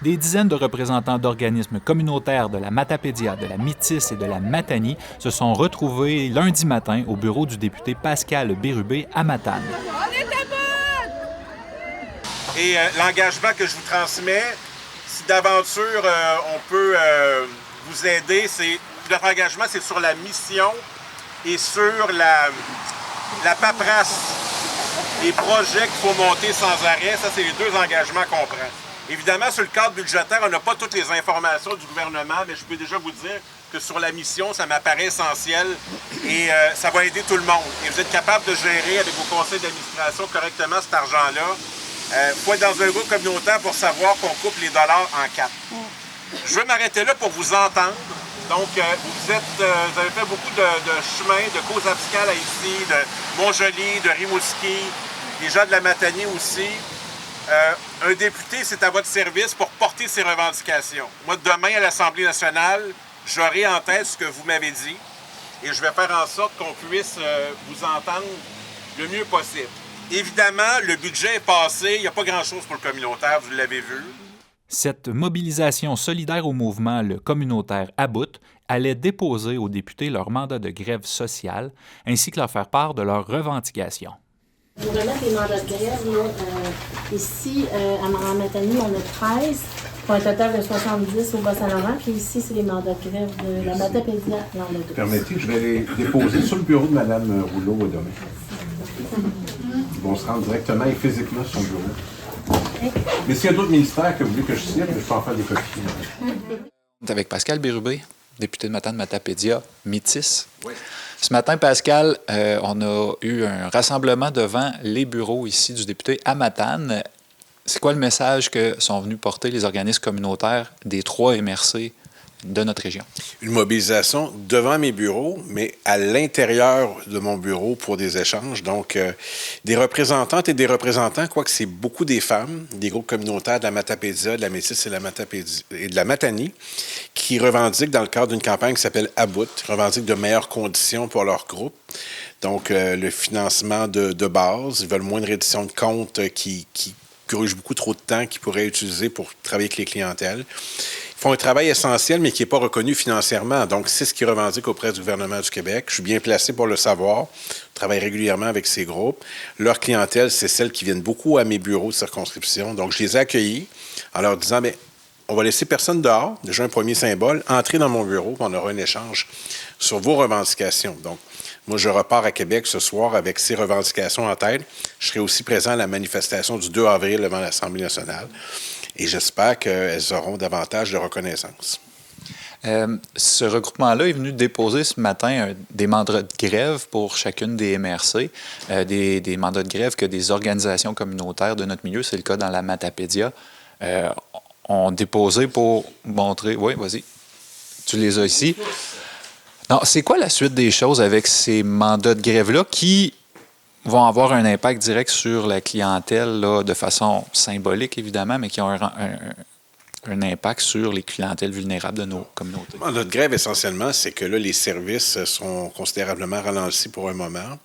Des dizaines de représentants d'organismes communautaires de la Matapédia, de la Métis et de la Matanie se sont retrouvés lundi matin au bureau du député Pascal Bérubé à Matane. On est à bonne! Et l'engagement que je vous transmets, si d'aventure on peut vous aider, notre engagement, c'est sur la mission et sur la paperasse, les projets qu'il faut monter sans arrêt. Ça, c'est les deux engagements qu'on prend. Évidemment, sur le cadre budgétaire, on n'a pas toutes les informations du gouvernement, mais je peux déjà vous dire que sur la mission, ça m'apparaît essentiel et ça va aider tout le monde. Et vous êtes capable de gérer avec vos conseils d'administration correctement cet argent-là. Il faut être dans un groupe communautaire pour savoir qu'on coupe les dollars en quatre. Je veux m'arrêter là pour vous entendre. Donc, vous avez fait beaucoup de chemins, de causes apicales ici, de Montjoly, de Rimouski, les gens de la Matanie aussi. Un député, c'est à votre service pour porter ses revendications. Moi, demain, à l'Assemblée nationale, j'aurai en tête ce que vous m'avez dit et je vais faire en sorte qu'on puisse vous entendre le mieux possible. Évidemment, le budget est passé, il n'y a pas grand-chose pour le communautaire, vous l'avez vu. Cette mobilisation solidaire au mouvement Le Communautaire à bout allait déposer aux députés leur mandat de grève sociale ainsi que leur faire part de leurs revendications. Pour remettre les mandats de grève, là, ici, à Matanie, on a 13, pour un total de 70 au Bas-Saint-Laurent. Puis ici, c'est les mandats de grève de la Matapédia. Permettez, je vais les déposer sur le bureau de Mme Rouleau demain. Ils vont se rendre directement et physiquement sur son bureau. Mais s'il y a d'autres ministères que vous voulez que je cite, je peux en faire des copies. On est avec Pascal Bérubé, député de Matane-Matapédia, Métis. Oui. Ce matin, Pascal, on a eu un rassemblement devant les bureaux ici du député à Matane. C'est quoi le message que sont venus porter les organismes communautaires des 3 MRC de notre région? Une mobilisation devant mes bureaux, mais à l'intérieur de mon bureau pour des échanges. Donc, des représentantes et des représentants, quoique c'est beaucoup des femmes, des groupes communautaires de la Matapédia, de la Métis et de la Matanie, qui revendiquent, dans le cadre d'une campagne qui s'appelle About, revendiquent de meilleures conditions pour leur groupe. Donc, le financement de base, ils veulent moins de reddition de comptes qui gruge beaucoup trop de temps qu'ils pourraient utiliser pour travailler avec les clientèles. Ils font un travail essentiel, mais qui n'est pas reconnu financièrement. Donc, c'est ce qu'ils revendiquent auprès du gouvernement du Québec. Je suis bien placé pour le savoir. Je travaille régulièrement avec ces groupes. Leur clientèle, c'est celle qui viennent beaucoup à mes bureaux de circonscription. Donc, je les ai accueillis en leur disant, mais on va laisser personne dehors, déjà un premier symbole, entrer dans mon bureau, puis on aura un échange sur vos revendications. Donc, moi, je repars à Québec ce soir avec ces revendications en tête. Je serai aussi présent à la manifestation du 2 avril devant l'Assemblée nationale. Et j'espère qu'elles auront davantage de reconnaissance. Ce regroupement-là est venu déposer ce matin des mandats de grève pour chacune des MRC, des mandats de grève que des organisations communautaires de notre milieu, c'est le cas dans la Matapédia, ont déposé pour montrer... Oui, vas-y. Tu les as ici. Non, c'est quoi la suite des choses avec ces mandats de grève-là qui vont avoir un impact direct sur la clientèle là, de façon symbolique, évidemment, mais qui ont un impact sur les clientèles vulnérables de nos communautés? Notre grève, essentiellement, c'est que là, les services sont considérablement ralentis pour un moment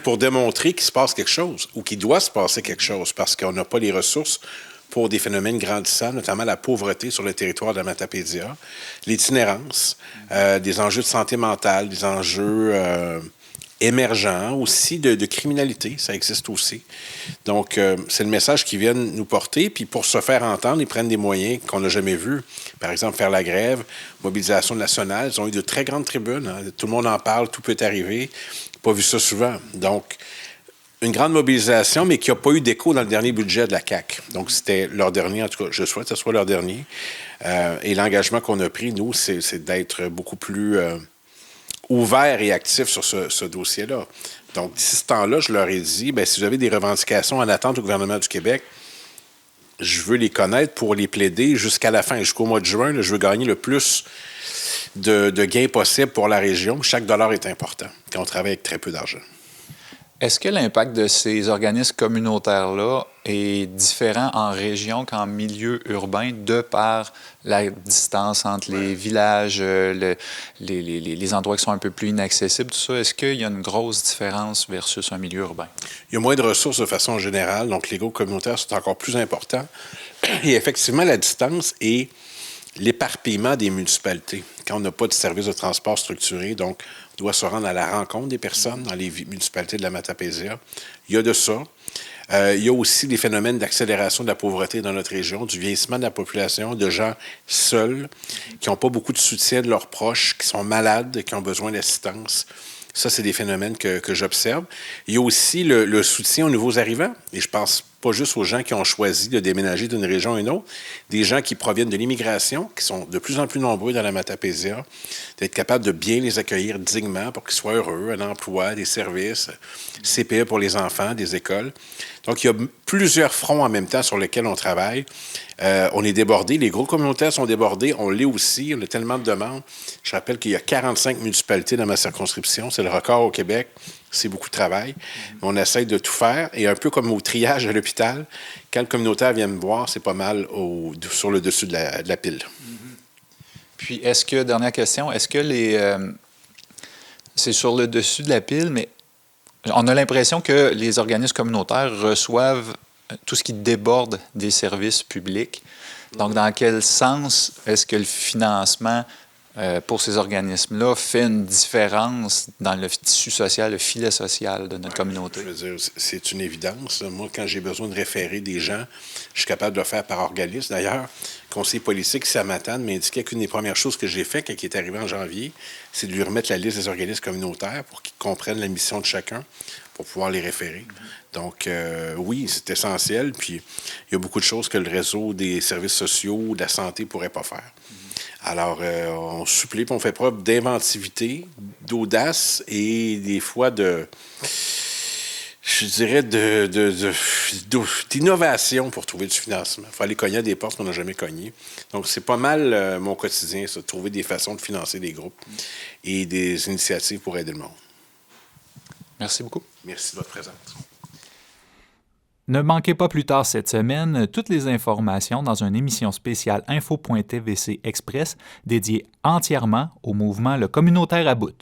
pour démontrer qu'il se passe quelque chose ou qu'il doit se passer quelque chose parce qu'on n'a pas les ressources pour des phénomènes grandissants, notamment la pauvreté sur le territoire de la Matapédia, l'itinérance, des enjeux de santé mentale, des enjeux émergents aussi de criminalité, ça existe aussi. Donc, c'est le message qu'ils viennent nous porter. Puis pour se faire entendre, ils prennent des moyens qu'on n'a jamais vus. Par exemple, faire la grève, mobilisation nationale. Ils ont eu de très grandes tribunes. Hein. Tout le monde en parle, tout peut arriver. Pas vu ça souvent. Donc, une grande mobilisation, mais qui n'a pas eu d'écho dans le dernier budget de la CAQ. Donc, c'était leur dernier, en tout cas, je souhaite que ce soit leur dernier. Et l'engagement qu'on a pris, nous, c'est d'être beaucoup plus ouvert et actif sur ce dossier-là. Donc, d'ici ce temps-là, je leur ai dit, bien, si vous avez des revendications en attente au gouvernement du Québec, je veux les connaître pour les plaider jusqu'à la fin, jusqu'au mois de juin. Là, je veux gagner le plus de gains possible pour la région. Chaque dollar est important quand on travaille avec très peu d'argent. Est-ce que l'impact de ces organismes communautaires-là est différent en région qu'en milieu urbain de par la distance entre les villages, les endroits qui sont un peu plus inaccessibles, tout ça. Est-ce qu'il y a une grosse différence versus un milieu urbain? Il y a moins de ressources de façon générale, donc les groupes communautaires sont encore plus importants. Et effectivement, la distance et l'éparpillement des municipalités. Quand on n'a pas de service de transport structuré, donc on doit se rendre à la rencontre des personnes dans les municipalités de la Matapésia. Il y a de ça. Il y a aussi des phénomènes d'accélération de la pauvreté dans notre région, du vieillissement de la population, de gens seuls, qui n'ont pas beaucoup de soutien de leurs proches, qui sont malades, qui ont besoin d'assistance. Ça, c'est des phénomènes que j'observe. Il y a aussi le soutien aux nouveaux arrivants. Et je pense pas juste aux gens qui ont choisi de déménager d'une région à une autre, des gens qui proviennent de l'immigration, qui sont de plus en plus nombreux dans la Matapésia, d'être capable de bien les accueillir dignement pour qu'ils soient heureux, un emploi, des services, CPE pour les enfants, des écoles. Donc, il y a plusieurs fronts en même temps sur lesquels on travaille. On est débordé, les groupes communautaires sont débordés, on l'est aussi, on a tellement de demandes. Je rappelle qu'il y a 45 municipalités dans ma circonscription, c'est le record au Québec, c'est beaucoup de travail. On essaie de tout faire, et un peu comme au triage à l'hôpital, quand le communautaire vient me voir, c'est pas mal sur le dessus de la pile. Puis, dernière question, est-ce que c'est sur le dessus de la pile, mais on a l'impression que les organismes communautaires reçoivent tout ce qui déborde des services publics. Donc, dans quel sens est-ce que le financement pour ces organismes-là fait une différence dans le tissu social, le filet social de notre communauté? Je veux dire, c'est une évidence. Moi, quand j'ai besoin de référer des gens, je suis capable de le faire par organisme. D'ailleurs, le conseiller politique, ici à Matane, m'indiquait qu'une des premières choses que j'ai fait quand il est arrivé en janvier, c'est de lui remettre la liste des organismes communautaires pour qu'ils comprennent la mission de chacun, pour pouvoir les référer. Donc, oui, c'est essentiel. Puis, il y a beaucoup de choses que le réseau des services sociaux, de la santé ne pourrait pas faire. Alors, on supplée, puis on fait preuve d'inventivité, d'audace et des fois d'innovation pour trouver du financement. Il faut aller cogner à des portes qu'on n'a jamais cognées. Donc, c'est pas mal mon quotidien, ça, de trouver des façons de financer des groupes et des initiatives pour aider le monde. Merci beaucoup. Merci de votre présence. Ne manquez pas plus tard cette semaine toutes les informations dans une émission spéciale Info.tvc Express dédiée entièrement au mouvement Le Communautaire à bout.